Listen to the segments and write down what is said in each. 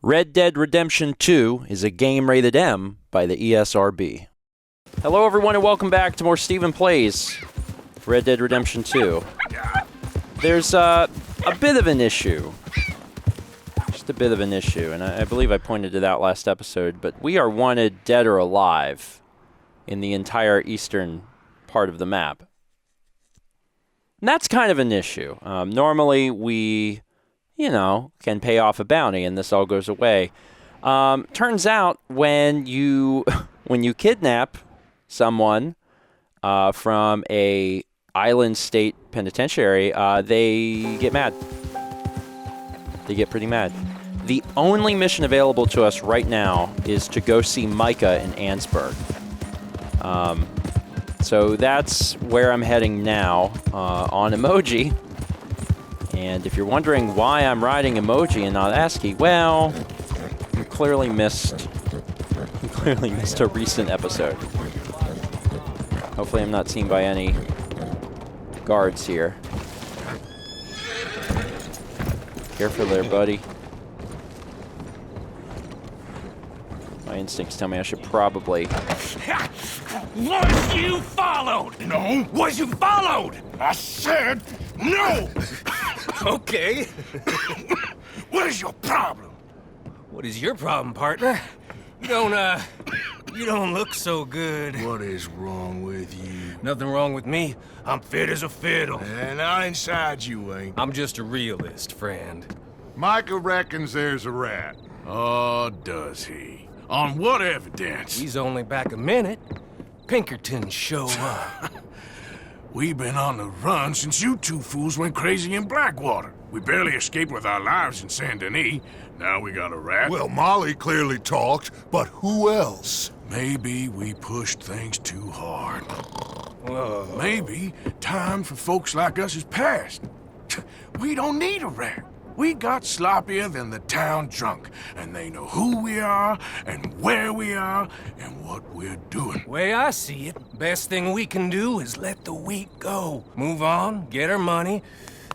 Red Dead Redemption 2 is a game rated M by the ESRB. Hello everyone and welcome back to more Steven Plays Red Dead Redemption 2. There's a bit of an issue. Just a bit of an issue, and I believe I pointed it out last episode, but we are wanted dead or alive in the entire eastern part of the map. And that's kind of an issue. Normally we, can pay off a bounty and this all goes away. Turns out when you kidnap someone from a island state penitentiary, they get mad. They get pretty mad. The only mission available to us right now is to go see Micah in Ansburg. So that's where I'm heading now on Emoji. And if you're wondering why I'm riding Emoji and not ASCII, well, you clearly missed a recent episode. Hopefully I'm not seen by any guards here. Careful there, buddy. My instincts tell me I should probably... Was you followed? No. Was you followed? I said no! Okay. What is your problem? What is your problem, partner? You don't look so good. What is wrong with you? Nothing wrong with me. I'm fit as a fiddle. And not inside you ain't. I'm just a realist, friend. Micah reckons there's a rat. Oh, does he? On what evidence? He's only back a minute. Pinkerton show up. We've been on the run since you two fools went crazy in Blackwater. We barely escaped with our lives in Saint Denis. Now we got a rat. Well, Molly clearly talked, but who else? Maybe we pushed things too hard. Whoa. Maybe time for folks like us is past. We don't need a rat. We got sloppier than the town drunk, and they know who we are, and where we are, and what we're doing. Way I see it, best thing we can do is let the week go. Move on, get our money,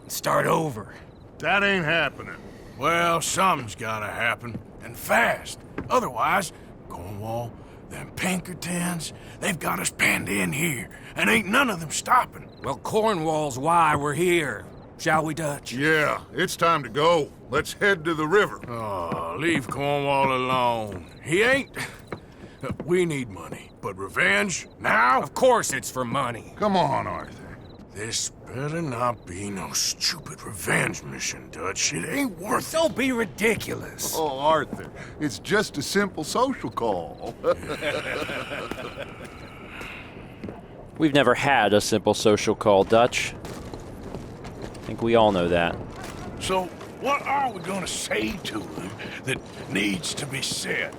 and start over. That ain't happening. Well, something's gotta happen, and fast. Otherwise, Cornwall, them Pinkertons, they've got us penned in here, and ain't none of them stopping. Well, Cornwall's why we're here. Shall we, Dutch? Yeah, it's time to go. Let's head to the river. Oh, leave Cornwall alone. He ain't... We need money, but revenge? Now? Of course it's for money. Come on, Arthur. This better not be no stupid revenge mission, Dutch. It ain't worth it. Don't be ridiculous. Oh, Arthur, it's just a simple social call. We've never had a simple social call, Dutch. I think we all know that. So, what are we gonna say to him that needs to be said?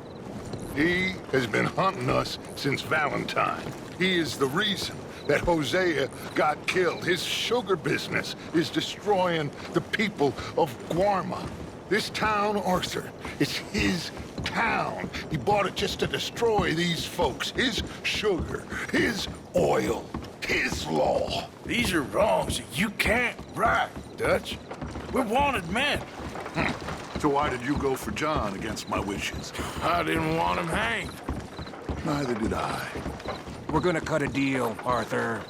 He has been hunting us since Valentine. He is the reason that Hosea got killed. His sugar business is destroying the people of Guarma. This town, Arthur, is his town. He bought it just to destroy these folks. His sugar, his oil, his law. These are wrongs that you can't right, Dutch. We're wanted men. So why did you go for John against my wishes? I didn't want him hanged. Neither did I. We're gonna cut a deal, Arthur.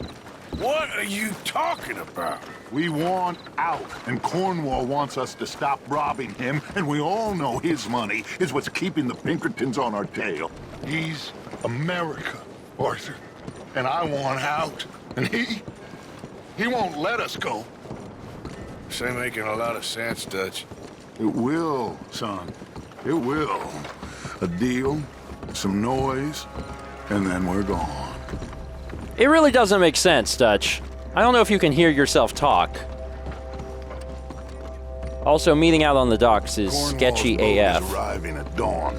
What are you talking about? We want out, and Cornwall wants us to stop robbing him, and we all know his money is what's keeping the Pinkertons on our tail. He's America, Arthur, and I want out, and he won't let us go. This ain't making a lot of sense, Dutch. It will, son. It will. A deal, some noise, and then we're gone. It really doesn't make sense, Dutch. I don't know if you can hear yourself talk. Also, meeting out on the docks is sketchy Cornwall's boat AF. is arriving at dawn.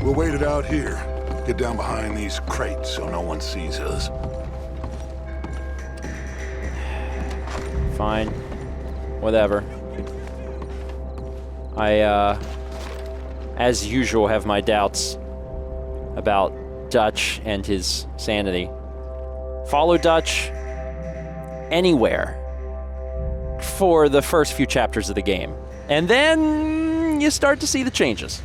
We'll wait it out here. Get down behind these crates so no one sees us. Fine. Whatever. I, as usual, have my doubts about Dutch and his sanity. Follow Dutch anywhere for the first few chapters of the game. And then then you start to see the changes.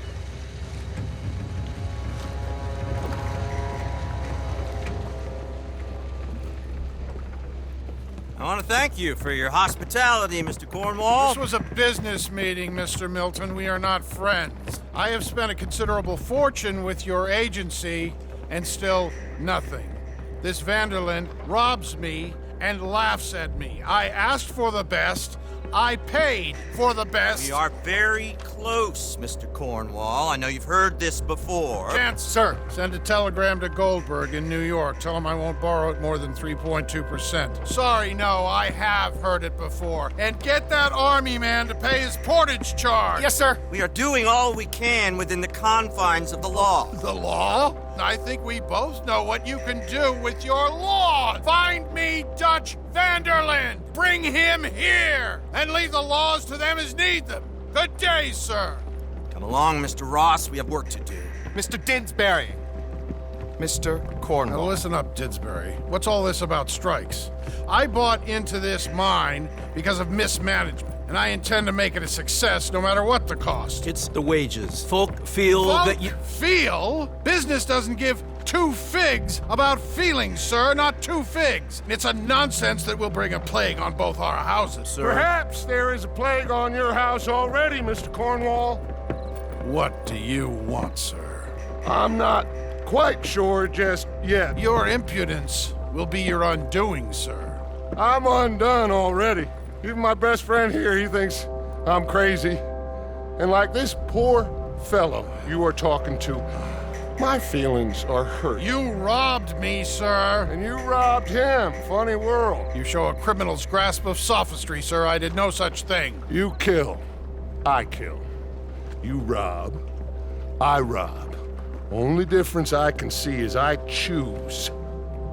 I want to thank you for your hospitality, Mr. Cornwall. This was a business meeting, Mr. Milton. We are not friends. I have spent a considerable fortune with your agency, and still nothing. This Vanderland robs me and laughs at me. I asked for the best. I paid for the best. We are very close, Mr. Cornwall. I know you've heard this before. Chance, sir, send a telegram to Goldberg in New York. Tell him I won't borrow it more than 3.2%. Sorry, no, I have heard it before. And get that army man to pay his portage charge. Yes, sir. We are doing all we can within the confines of the law. The law? I think we both know what you can do with your law. Find me Dutch Vanderland. Bring him here. And leave the laws to them as need them. Good day, sir. Come along, Mr. Ross. We have work to do. Mr. Didsbury. Mr. Cornwall. Now listen up, Didsbury. What's all this about strikes? I bought into this mine because of mismanagement, and I intend to make it a success no matter what the cost. It's the wages. Folk feel that you... Feel? Business doesn't give two figs about feelings, sir, not two figs. It's a nonsense that will bring a plague on both our houses, sir. Perhaps there is a plague on your house already, Mr. Cornwall. What do you want, sir? I'm not quite sure just yet. Your impudence will be your undoing, sir. I'm undone already. Even my best friend here, he thinks I'm crazy. And like this poor fellow you are talking to, my feelings are hurt. You robbed me, sir. And you robbed him. Funny world. You show a criminal's grasp of sophistry, sir. I did no such thing. You kill. I kill. You rob. I rob. Only difference I can see is I choose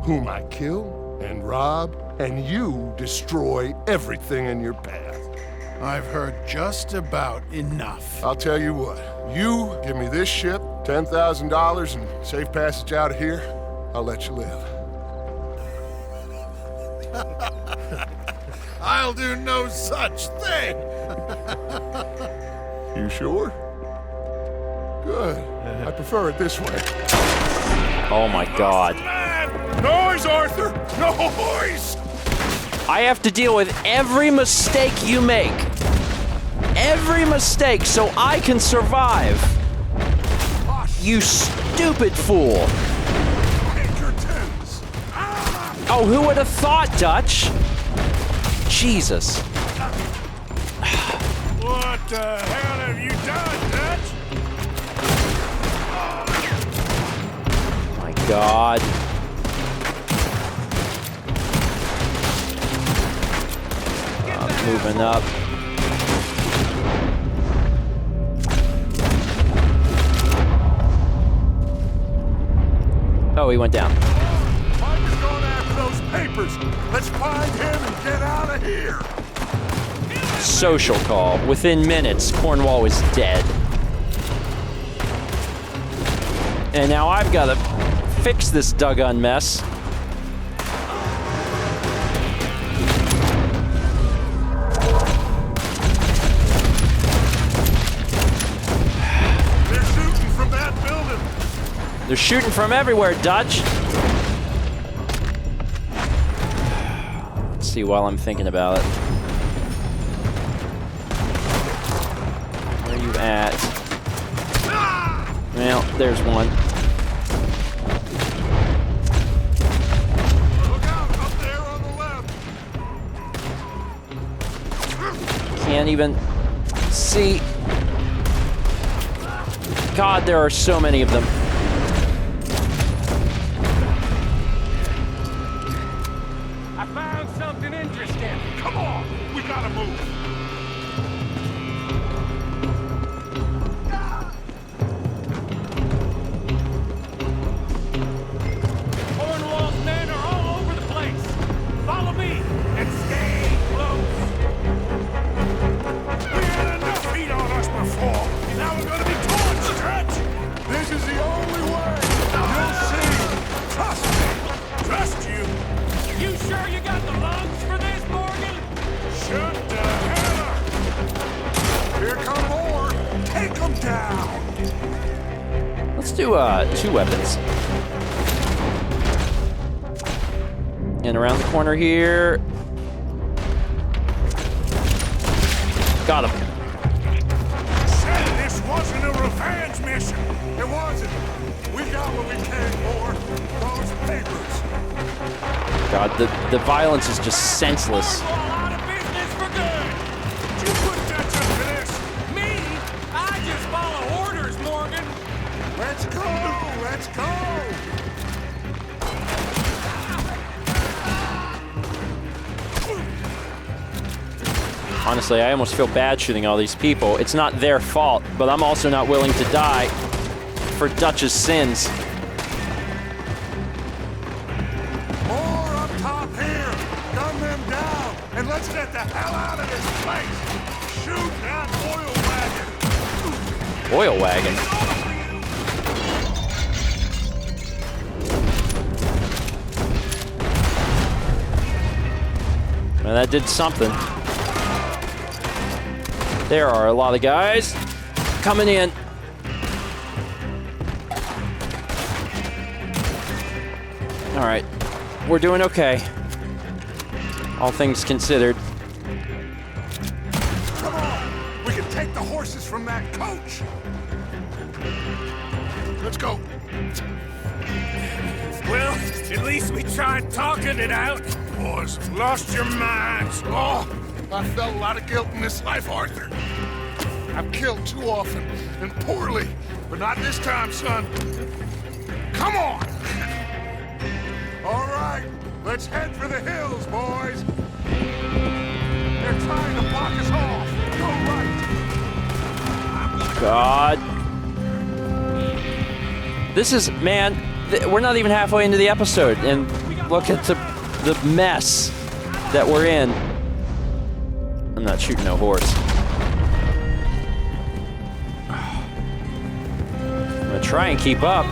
whom I kill and rob, and you destroy everything in your path. I've heard just about enough. I'll tell you what. You give me this ship, $10,000, and safe passage out of here, I'll let you live. I'll do no such thing. You sure? Good. I prefer it this way. Oh my God. Noise, Arthur! Noise! I have to deal with every mistake you make. Every mistake so I can survive. You stupid fool. Oh, who would have thought, Dutch? Jesus. What the hell have you done, Dutch? My God. Moving up. Oh, he went down. Piper's going after those papers. Let's find him and get out of here. Social call. Within minutes, Cornwall was dead. And now I've got to fix this dug-on mess. They're shooting from that building. They're shooting from everywhere, Dutch. Let's see while I'm thinking about it. Where are you at? Well, there's one. Look out, up there on the left. Can't even see. God, there are so many of them. I found something interesting. Come on, we gotta move. Cornwall's men are all over the place. Follow me and stay close. We had enough heat on us before. Now we're gonna be torched, Dutch. This is the only way. You'll see. Trust me. Trust you. You sure you got the lungs for this, Morgan? Shoot the hell. Here come more. town. Let's do 2 weapons. And around the corner here. Got him. Said this wasn't a revenge mission. It wasn't. We got what we came for. Those papers. God, the violence is just senseless. Out of business for good. You put Dutch up for this. Me? I just follow orders, Morgan. Let's go. Let's go. Honestly, I almost feel bad shooting all these people. It's not their fault, but I'm also not willing to die for Dutch's sins. More up top here. Gun them down. And let's get the hell out of this place. Shoot that oil wagon. Oil wagon. Well, that did something. There are a lot of guys coming in. All right, we're doing okay. All things considered. Come on. We can take the horses from that coach. Let's go. Well, at least we tried talking it out. Boys, lost your minds. Oh, I felt a lot of guilt in this life, Arthur. I've killed too often and poorly, but not this time, son. Come on! All right, let's head for the hills, boys. They're trying to block us off. Go right. God. This is, man, we're not even halfway into the episode, and look at the mess that we're in. I'm not shooting no horse. I'm gonna try and keep up.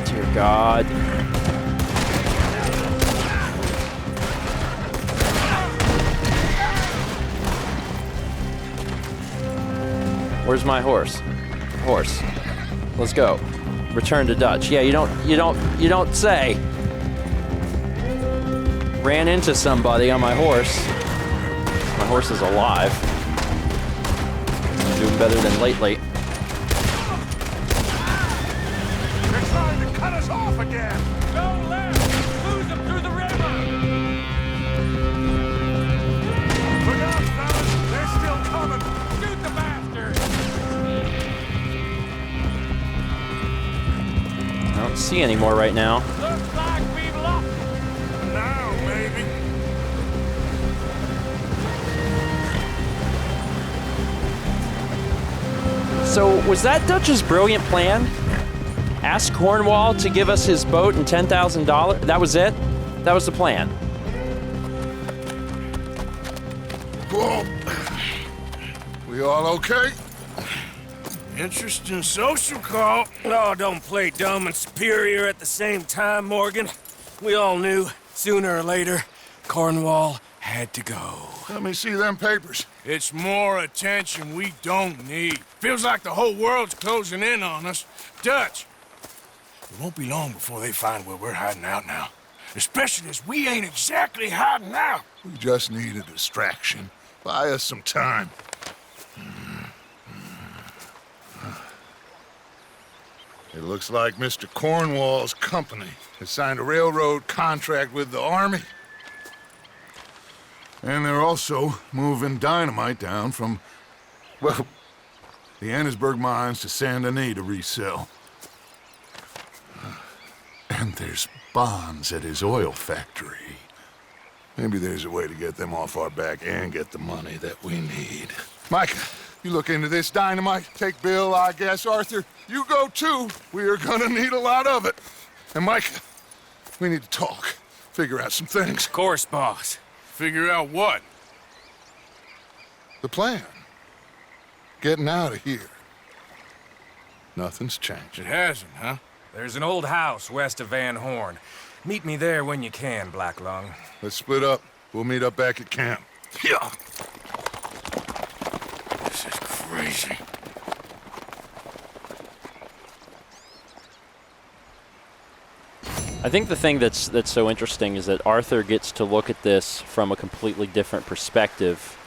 Dear God. Where's my horse? Horse. Let's go. Return to Dutch. Yeah, you don't say. Ran into somebody on my horse. My horse is alive. Doing better than lately. They're trying to cut us off again. Go left. Lose them through the river. Look out, fellas. They're still coming. Shoot the bastard. I don't see any more right now. Looks like we've lost them. Now, maybe. So, was that Dutch's brilliant plan? Ask Cornwall to give us his boat and $10,000? That was it? That was the plan. Whoa. We all okay? Interesting social call. Oh, don't play dumb and superior at the same time, Morgan. We all knew, sooner or later, Cornwall had to go. Let me see them papers. It's more attention we don't need. Feels like the whole world's closing in on us. Dutch, it won't be long before they find where we're hiding out now. Especially as we ain't exactly hiding out. We just need a distraction. Buy us some time. It looks like Mr. Cornwall's company has signed a railroad contract with the Army. And they're also moving dynamite down from, well, the Annesburg mines to Saint Denis to resell. And there's bonds at his oil factory. Maybe there's a way to get them off our back and get the money that we need. Micah, you look into this dynamite. Take Bill, I guess. Arthur, you go too. We are gonna need a lot of it. And Micah, we need to talk. Figure out some things. Of course, boss. Figure out what? The plan. Getting out of here. Nothing's changed. It hasn't, huh? There's an old house west of Van Horn. Meet me there when you can, Black Lung. Let's split up. We'll meet up back at camp. Yeah. Easy. I think the thing that's so interesting is that Arthur gets to look at this from a completely different perspective.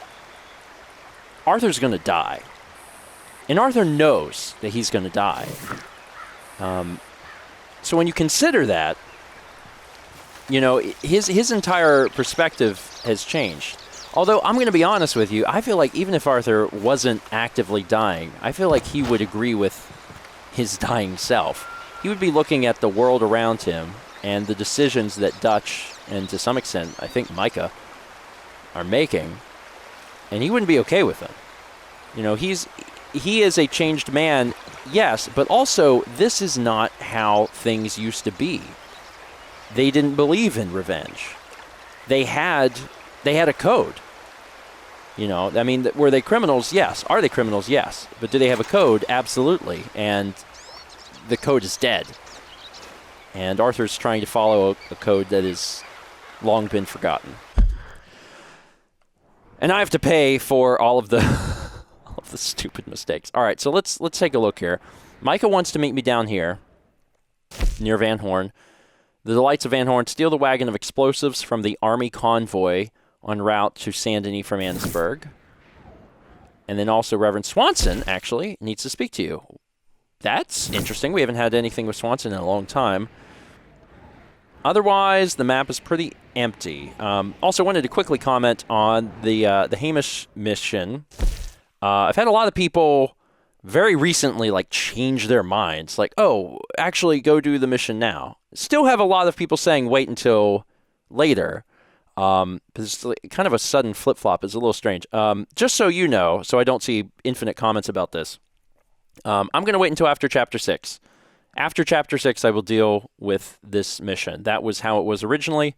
Arthur's going to die. And Arthur knows that he's going to die. So when you consider that, you know, his entire perspective has changed. Although, I'm going to be honest with you, I feel like even if Arthur wasn't actively dying, I feel like he would agree with his dying self. He would be looking at the world around him and the decisions that Dutch, and to some extent, I think Micah, are making, and he wouldn't be okay with them. You know, he is a changed man, yes, but also this is not how things used to be. They didn't believe in revenge. They had a code. You know, I mean, were they criminals? Yes. Are they criminals? Yes. But do they have a code? Absolutely. And the code is dead. And Arthur's trying to follow a code that has long been forgotten. And I have to pay for all of the all of the stupid mistakes. All right, so let's take a look here. Micah wants to meet me down here near Van Horn. The delights of Van Horn: steal the wagon of explosives from the army convoy en route to Saint Denis from Annesburg. And then also Reverend Swanson actually needs to speak to you. That's interesting. We haven't had anything with Swanson in a long time. Otherwise, the map is pretty empty. Also wanted to quickly comment on the Hamish mission. I've had a lot of people very recently change their minds. Like, oh, actually go do the mission now. Still have a lot of people saying wait until later. It's kind of a sudden flip-flop. It's a little strange. Just so you know, so I don't see infinite comments about this, I'm going to wait until after Chapter 6. After Chapter 6, I will deal with this mission. That was how it was originally.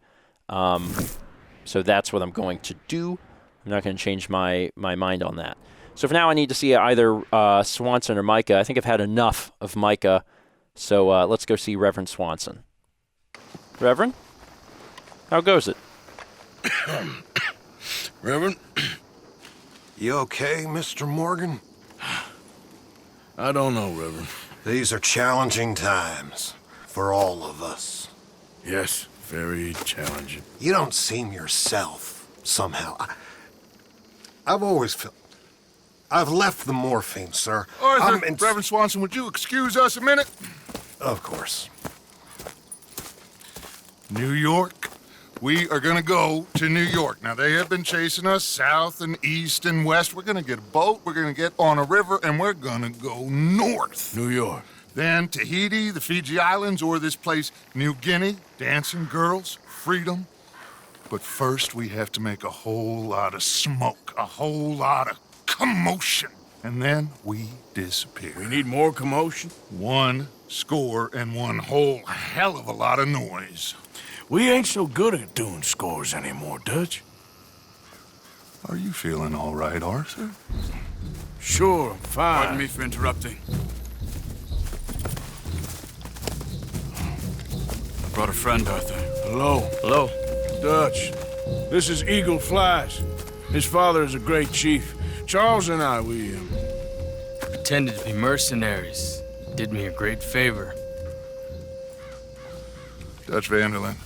So that's what I'm going to do. I'm not going to change my mind on that. So for now, I need to see either Swanson or Micah. I think I've had enough of Micah. So let's go see Reverend Swanson. Reverend? How goes it? Reverend? You okay, Mr. Morgan? I don't know, Reverend. These are challenging times for all of us. Yes, very challenging. You don't seem yourself, somehow. I've always felt... I've left the morphine, sir. Arthur, Reverend Swanson, would you excuse us a minute? Of course. New York. We are gonna go to New York. Now, they have been chasing us south and east and west. We're gonna get a boat, we're gonna get on a river, and we're gonna go north. New York. Then Tahiti, the Fiji Islands, or this place, New Guinea, dancing girls, freedom. But first, we have to make a whole lot of smoke, a whole lot of commotion. And then we disappear. We need more commotion? 1 score and 1 whole hell of a lot of noise. We ain't so good at doing scores anymore, Dutch. Are you feeling all right, Arthur? Sure, I'm fine. Pardon me for interrupting. I brought a friend, Arthur. Hello. Hello. Dutch. This is Eagle Flies. His father is a great chief. Charles and I, we Pretended to be mercenaries. Did me a great favor. Dutch Vanderlyn,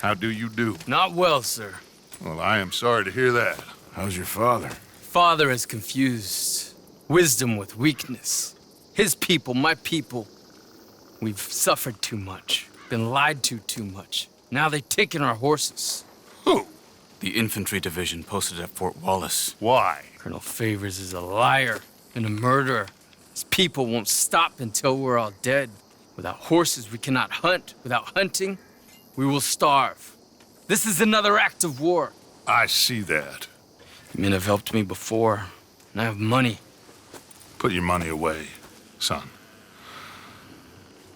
how do you do? Not well, sir. Well, I am sorry to hear that. How's your father? Father has confused wisdom with weakness. His people, my people. We've suffered too much. Been lied to too much. Now they've taken our horses. Who? The infantry division posted at Fort Wallace. Why? Colonel Favors is a liar and a murderer. His people won't stop until we're all dead. Without horses, we cannot hunt. Without hunting, we will starve. This is another act of war. I see that. Men have helped me before, and I have money. Put your money away, son.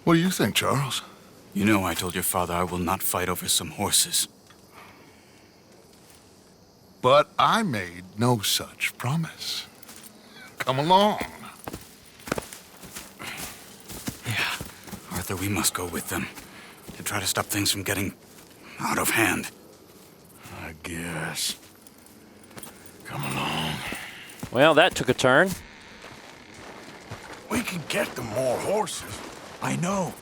What do you think, Charles? You know I told your father I will not fight over some horses. But I made no such promise. Come along. Yeah, Arthur, we must go with them to try to stop things from getting out of hand. I guess. Come along. Well, that took a turn. We can get them more horses. I know.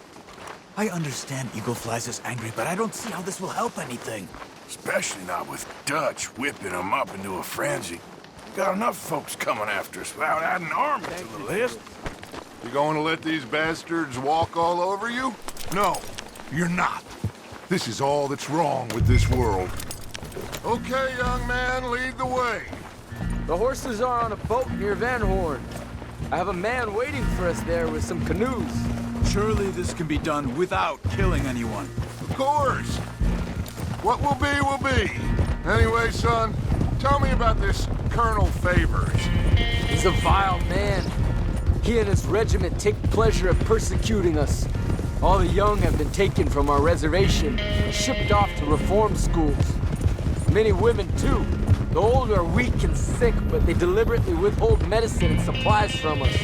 I understand Eagle Flies is angry, but I don't see how this will help anything. Especially not with Dutch whipping them up into a frenzy. Got enough folks coming after us without adding army to the list. You going to let these bastards walk all over you? No, you're not. This is all that's wrong with this world. Okay, young man, lead the way. The horses are on a boat near Van Horn. I have a man waiting for us there with some canoes. Surely this can be done without killing anyone. Of course. What will be, will be. Anyway, son, tell me about this Colonel Favors. He's a vile man. He and his regiment take pleasure at persecuting us. All the young have been taken from our reservation and shipped off to reform schools. Many women, too. The old are weak and sick, but they deliberately withhold medicine and supplies from us.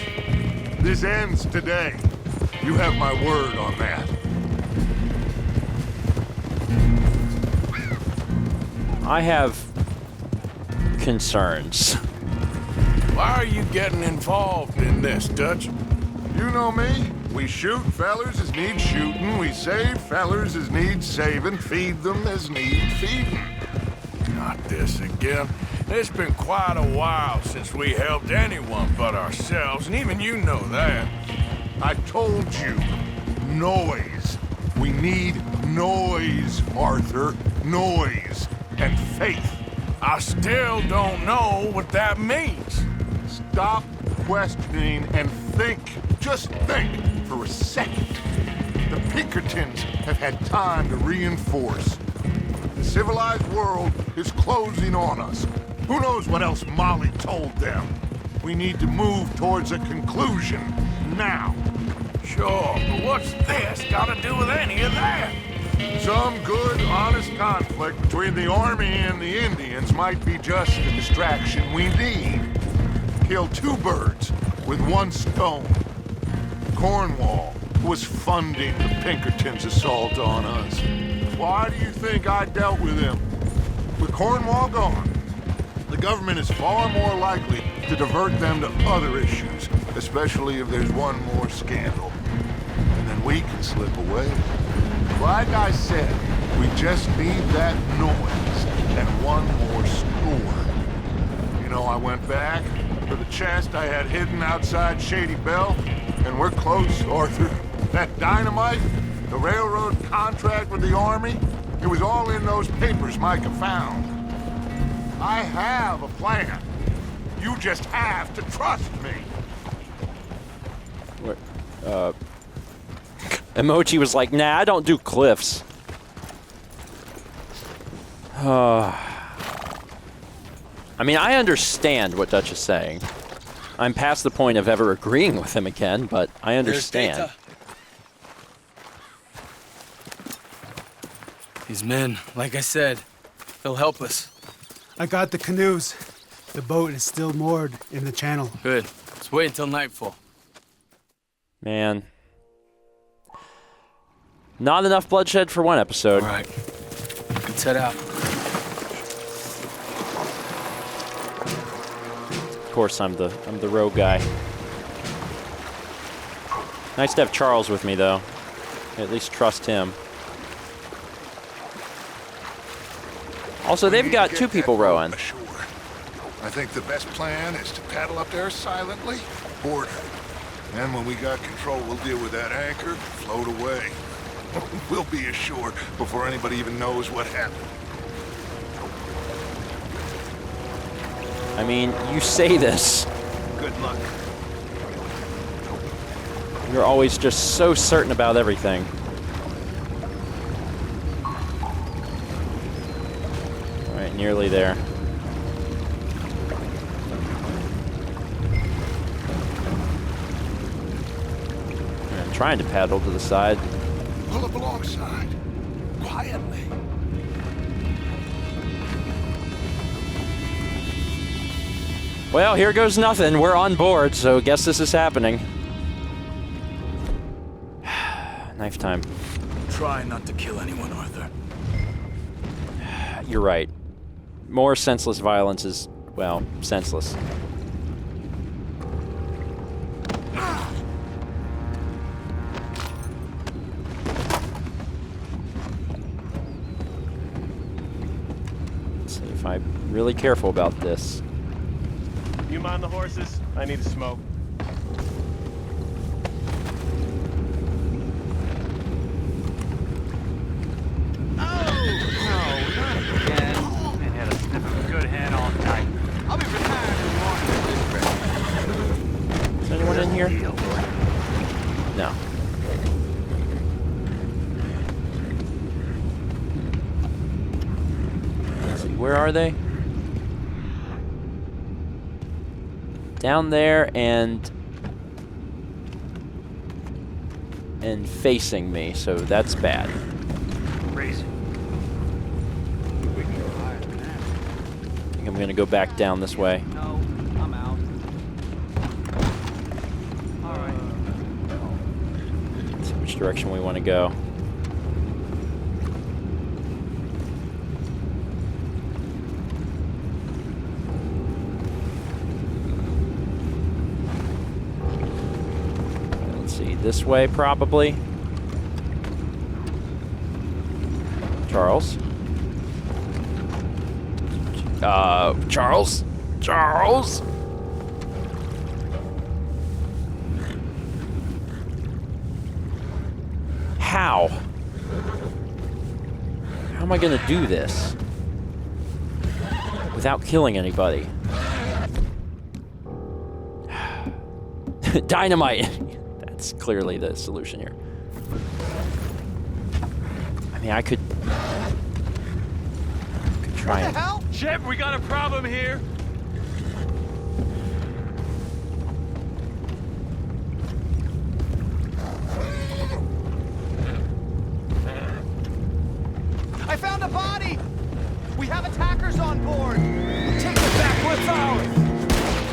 This ends today. You have my word on that. I have concerns. Why are you getting involved in this, Dutch? You know me. We shoot fellers as need shooting. We save fellers as need saving. Feed them as need feeding. Not this again. It's been quite a while since we helped anyone but ourselves, and even you know that. I told you. Noise. We need noise, Arthur. Noise. And faith. I still don't know what that means. Stop questioning and think. Just think for a second. The Pinkertons have had time to reinforce. The civilized world is closing on us. Who knows what else Molly told them? We need to move towards a conclusion now. Sure, but what's this got to do with any of that? Some good, honest conflict between the army and the Indians might be just the distraction we need. Kill two birds with one stone. Cornwall was funding the Pinkertons' assault on us. Why do you think I dealt with him? With Cornwall gone, the government is far more likely to divert them to other issues, especially if there's one more scandal. And then we can slip away. Like I said, we just need that noise and one more score. You know, I went back for the chest I had hidden outside Shady Belle, and we're close, Arthur. That dynamite, the railroad contract with the army, it was all in those papers Micah found. I have a plan. You just have to trust me. What, Emoji was like, nah, I don't do cliffs. I mean, I understand what Dutch is saying. I'm past the point of ever agreeing with him again, but I understand. These men, like I said, they'll help us. I got the canoes. The boat is still moored in the channel. Good. Let's wait until nightfall. Man. Not enough bloodshed for one episode. All right. Let's head out. Of course, I'm the rogue guy. Nice to have Charles with me, though. At least trust him. Also, they've got two people rowing. Ashore. I think the best plan is to paddle up there silently, board her. And when we got control, we'll deal with that anchor, float away. We'll be ashore before anybody even knows what happened. I mean, you say this. Good luck. You're always just so certain about everything. All right, nearly there. I'm trying to paddle to the side. Pull up alongside. Quietly. Well, here goes nothing. We're on board, so guess this is happening. Knife time. Try not to kill anyone, Arthur. You're right. More senseless violence is, well, senseless. Really careful about this. You mind the horses? I need a smoke. Is anyone in here? No. Let's see, where are they? Down there and facing me, so that's bad. I think I'm gonna go back down this way. No, I'm out. All right. Let's see which direction we want to go. Let's see, this way probably. Charles. Charles? Charles? How? How am I gonna do this without killing anybody? Dynamite! That's clearly the solution here. I mean, I could try and... Shep, we got a problem here. I found a body! We have attackers on board! Take it back, what's ours?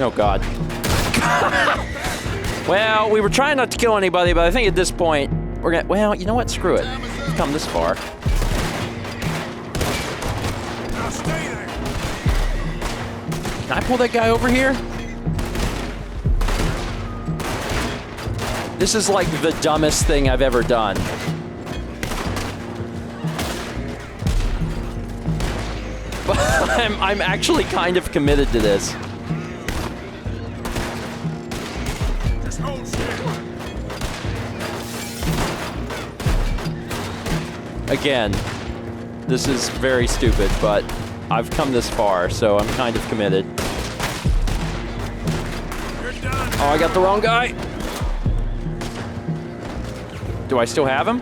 Oh, God. Well, we were trying not to kill anybody, but I think at this point, we're gonna... Well, you know what? Screw it. We've come this far. Now stay there. Can I pull that guy over here? This is like the dumbest thing I've ever done. But I'm actually kind of committed to this. Again, this is very stupid, but I've come this far, so I'm kind of committed. Oh, I got the wrong guy. Do I still have him?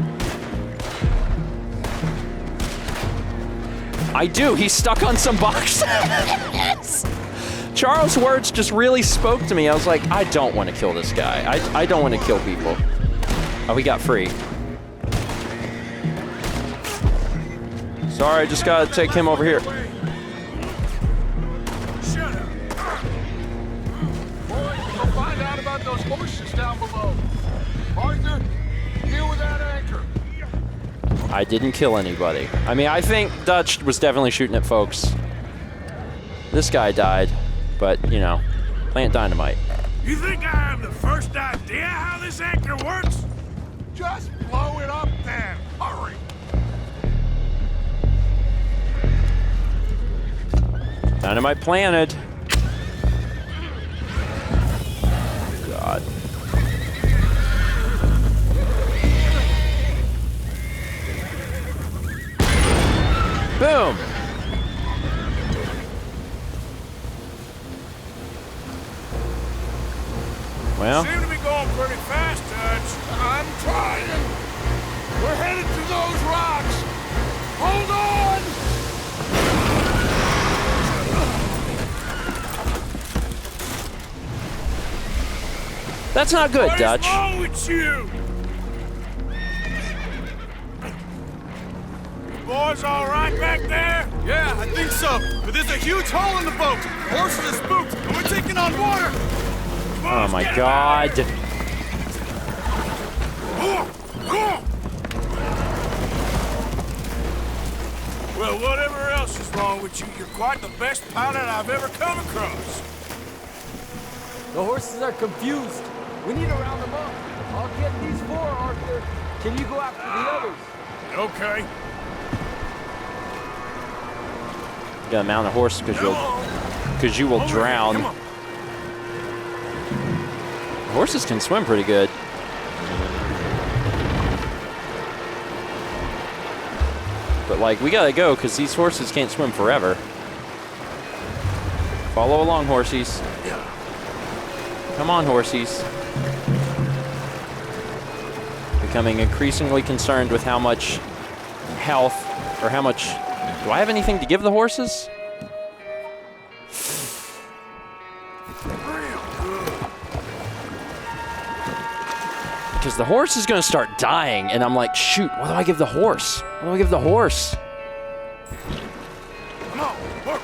I do. He's stuck on some boxes. Charles' words just really spoke to me. I was like, I don't want to kill this guy. I don't want to kill people. Oh, he got free. Sorry, I just gotta take him over here. Shut up. Boys, we'll find out about those horses down below. Arthur, deal with that anchor. I didn't kill anybody. I mean, I think Dutch was definitely shooting at folks. This guy died, but, you know, plant dynamite. You think I have the first idea how this anchor works? Just blow it up then. Hurry. Dynamite planted. God. Boom! Well, Seem to be going pretty fast, Dutch. I'm trying. We're headed to those rocks. Hold on. that's not good, What Dutch. is wrong with you? You boys all right back there? Yeah, I think so. But there's a huge hole in the boat. Horses are spooked, and we're taking on water. Oh my God. Well, whatever else is wrong with you, you're quite the best pilot I've ever come across. The horses are confused. We need to round them up. I'll get these four, Arthur. Can you go after the others? Okay. You gotta mount a horse because you will drown. Horses can swim pretty good. But like, we gotta go because these horses can't swim forever. Follow along, horsies. Come on, horsies. Becoming increasingly concerned with how much health, or how much... Do I have anything to give the horses? Because the horse is going to start dying, and I'm like, shoot, what do I give the horse? What do I give the horse? Come on, work.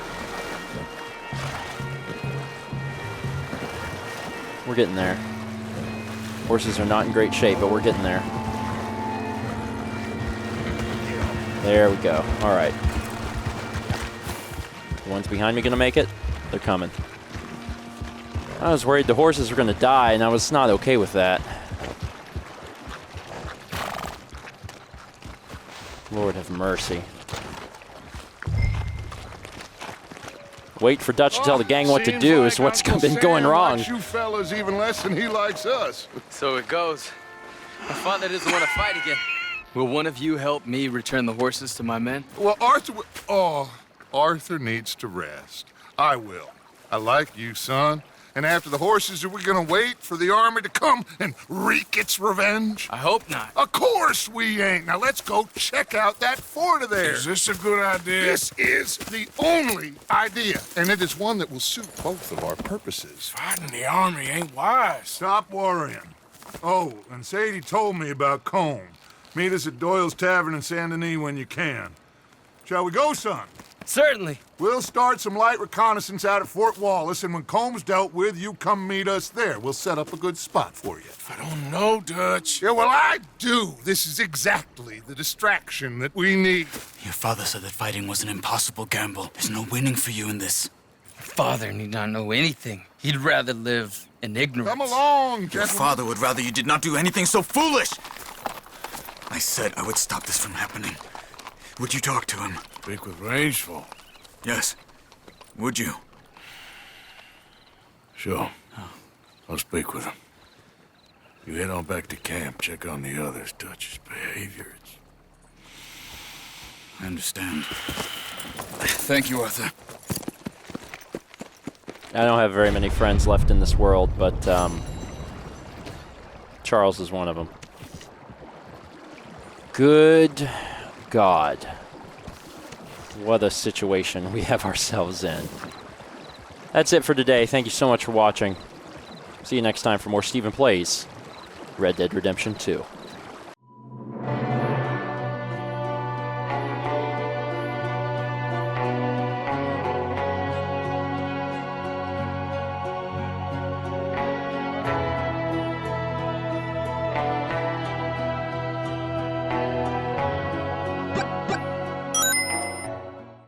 We're getting there. Horses are not in great shape, but we're getting there. There we go. All right. The ones behind me going to make it? They're coming. I was worried the horses were going to die, and I was not okay with that. Lord have mercy. Wait for Dutch to tell the gang what to do is what's been going wrong. You fellas even less than he likes us. So it goes. My father doesn't want to fight again. Will one of you help me return the horses to my men? Well, Arthur needs to rest. I will. I like you, son. And after the horses, are we gonna wait for the army to come and wreak its revenge? I hope not. Of course we ain't. Now let's go check out that fort of theirs. Is this a good idea? This is the only idea, and it is one that will suit both of our purposes. Fighting the army ain't wise. Stop worrying. Oh, and Sadie told me about Combe. Meet us at Doyle's Tavern in Saint Denis when you can. Shall we go, son? Certainly. We'll start some light reconnaissance out at Fort Wallace, and when Comb's dealt with, you come meet us there. We'll set up a good spot for you. I don't know, Dutch. Yeah, well, I do. This is exactly the distraction that we need. Your father said that fighting was an impossible gamble. There's no winning for you in this. Father need not know anything. He'd rather live in ignorance. Come along, Your gentlemen. father would rather you did not do anything so foolish. I said I would stop this from happening. Would you talk to him? Speak with Rangeful. Yes. Would you? Sure. I'll speak with him. You head on back to camp, check on the others, Dutch's behavior. I understand. Thank you, Arthur. I don't have very many friends left in this world, but Charles is one of them. Good God. What a situation we have ourselves in. That's it for today. Thank you so much for watching. See you next time for more Stephen Plays Red Dead Redemption 2.